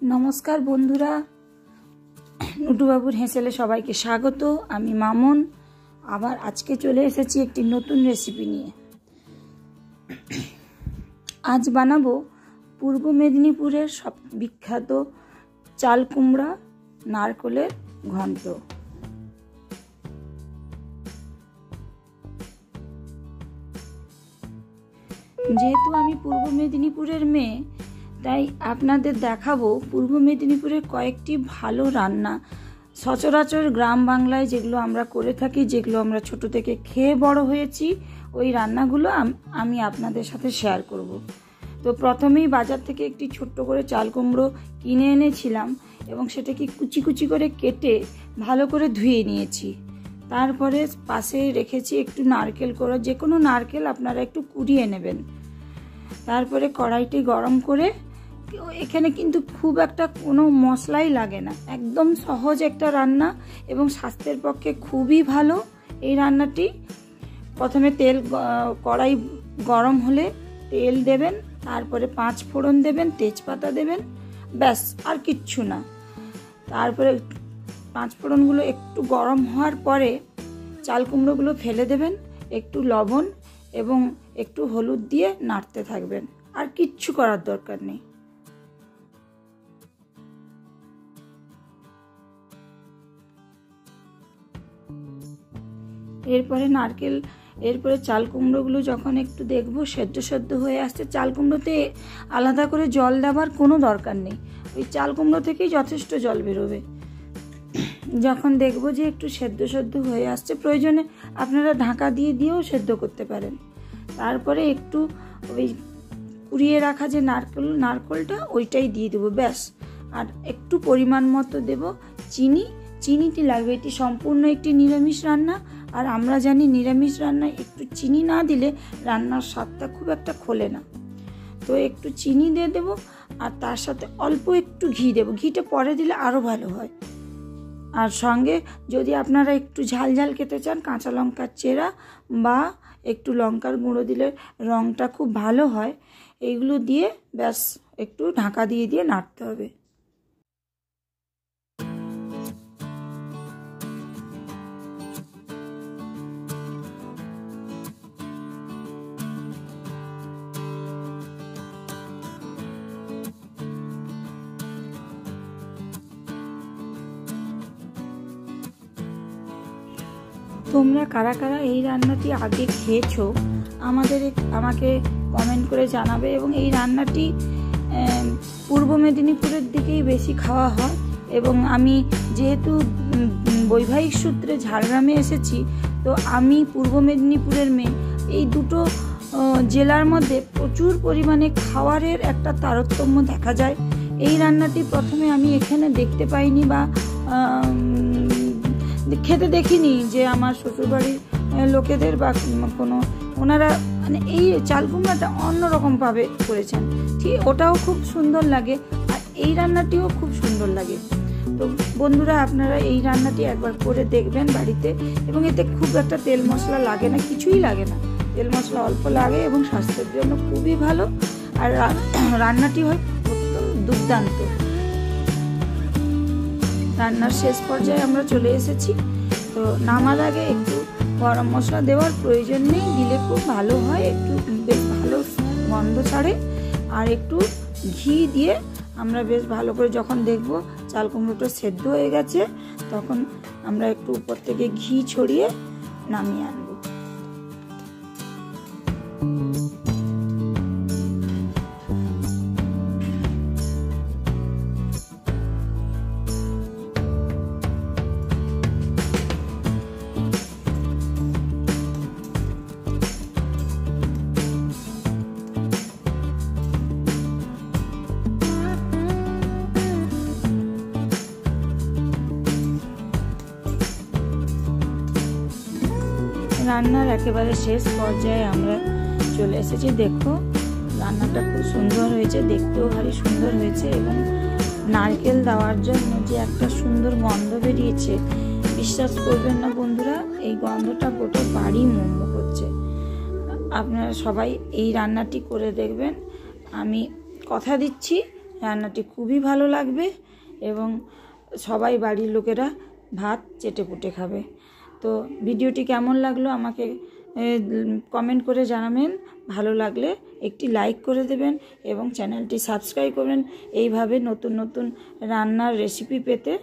नमस्कार बंधुरा नुटुबाबुर हेसेले सबाइके स्वागत। आमी मामन आबार आज के चले एसेछि एकटी नतून रेसिपि निये। आज बानाबो पूर्व मेदिनीपुरेर सब विख्यात चाल कुमड़ा नारकेलेर घंट। जेहेतु आमी पूर्व मेदिनीपुरेर मेये ताई आपनादेर देखाबो पूर्व मेदिनीपुरेर कयेकटी भालो रान्ना सचराचर ग्राम बांगलाय जेगुलो आमरा करे थाकी, जेगुलो आमरा छोटो थेके खेये बड़ो हयेछि, ओई रान्नागुलो आमी आपनादेर साथे शेयार करब। तो प्रथमेई बाजार थेके एकटी छोट्ट करे चाल कुमड़ो किने এনেছিলাম এবং সেটাকে কুচি কুচি করে কেটে ভালো করে ধুয়ে নিয়েছি। তারপরে পাশে রেখেছি একটু নারকেল কোড়া, যে কোনো নারকেল আপনারা একটু কুড়িয়ে নেবেন। তারপরে কড়াইটি গরম করে, এখানে কিন্তু খুব একটা কোনো মশলাই লাগে না, একদম সহজ একটা রান্না এবং স্বাস্থ্যের পক্ষে খুবই ভালো এই রান্নাটি। প্রথমে তেল কড়াই গরম হলে তেল দেবেন, তারপরে 5 ফোড়ন দেবেন, তেজপাতা দেবেন, ব্যাস আর কিচ্ছু না। তারপরে 5 ফোড়নগুলো একটু গরম হওয়ার পরে চাল কুমড়োগুলো ফেলে দেবেন, একটু লবণ এবং একটু হলুদ দিয়ে নাড়তে থাকবেন, আর কিচ্ছু করার দরকার নেই। এরপরে চাল কুমড়োগুলো যখন একটু দেখবো সেদ্ধ হয়ে আসছে, চাল কুমড়োতে আলাদা করে জল দেওয়ার কোনো দরকার নেই, ওই চাল কুমড়ো থেকেই যথেষ্ট জল বেরোবে। যখন দেখবো যে একটু সেদ্ধ হয়ে আসছে, প্রয়োজনে আপনারা ঢাকা দিয়েও সেদ্ধ করতে পারেন। তারপরে একটু ওই কুড়িয়ে রাখা যে নারকেলটা ওইটাই দিয়ে দেবো, ব্যাস। আর একটু পরিমাণ মতো দেব চিনিটি লাগবে। এটি সম্পূর্ণ একটি নিরামিষ রান্না, আর আমরা জানি নিরামিষ রান্নায় একটু চিনি না দিলে রান্নার স্বাদটা খুব একটা খোলে না। তো একটু চিনি দিয়ে দেবো, আর তার সাথে অল্প একটু ঘি দেবো, ঘিটা পরে দিলে আরও ভালো হয়। আর সঙ্গে যদি আপনারা একটু ঝাল খেতে চান, কাঁচা লঙ্কার চেরা বা একটু লঙ্কার গুঁড়ো দিলে রঙটা খুব ভালো হয়। এইগুলো দিয়ে ব্যাস একটু ঢাকা দিয়ে নাড়তে হবে। তোমরা কারা কারা এই রান্নাটি আগে খেয়েছো আমাকে কমেন্ট করে জানাবে। এবং এই রান্নাটি পূর্ব মেদিনীপুরের দিকেই বেশি খাওয়া হয়, এবং আমি যেহেতু বৈবাহিক সূত্রে ঝাড়গ্রামে এসেছি, তো আমি পূর্ব মেদিনীপুরের মেয়ে। এই দুটো জেলার মধ্যে প্রচুর পরিমাণে খাওয়ারের একটা তারতম্য দেখা যায়। এই রান্নাটি প্রথমে আমি এখানে দেখতে পাইনি বা খেতে দেখিনি, যে আমার শ্বশুরবাড়ির লোকেদের বা কোনো ওনারা মানে এই চাল কুমড়াটা অন্যরকমভাবে করেছেন, ঠিক ওটাও খুব সুন্দর লাগে, আর এই রান্নাটিও খুব সুন্দর লাগে। তো বন্ধুরা, আপনারা এই রান্নাটি একবার করে দেখবেন বাড়িতে, এবং এতে খুব একটা তেল মশলা লাগে না, কিছুই লাগে না, তেল মশলা অল্প লাগে এবং স্বাস্থ্যের জন্য খুবই ভালো। আর রান্নাটি হয় অত্যন্ত দুর্দান্ত। রান্নার শেষ পর্যায়ে আমরা চলে এসেছি। তো নামার আগে একটু গরম মশলা দেওয়ার প্রয়োজন নেই, দিলে খুব ভালো হয়, একটু বেশ ভালো গন্ধ ছাড়ে। আর একটু ঘি দিয়ে আমরা বেশ ভালো করে যখন দেখব চাল কুমড়োটা সেদ্ধ হয়ে গেছে, তখন আমরা একটু উপর থেকে ঘি ছড়িয়ে নামিয়ে আনবো। রান্নার একেবারে শেষ পর্যায়ে আমরা চলে এসেছি। দেখো রান্নাটা খুব সুন্দর হয়েছে, দেখতেও ভারী সুন্দর হয়েছে, এবং নারকেল দেওয়ার জন্য যে একটা সুন্দর গন্ধ বেরিয়েছে, বিশ্বাস করবেন না বন্ধুরা, এই গন্ধটা গোটা বাড়ি মোমো করছে। আপনারা সবাই এই রান্নাটি করে দেখবেন। আমি কথা দিচ্ছি রান্নাটি খুবই ভালো লাগবে এবং সবাই বাড়ির লোকেরা ভাত চেটেপুটে খাবে। তো ভিডিওটি কেমন লাগলো আমাকে কমেন্ট করে জানাবেন। ভালো লাগলে একটি লাইক করে দেবেন এবং চ্যানেলটি সাবস্ক্রাইব করবেন। এইভাবে নতুন নতুন রান্নার রেসিপি পেতে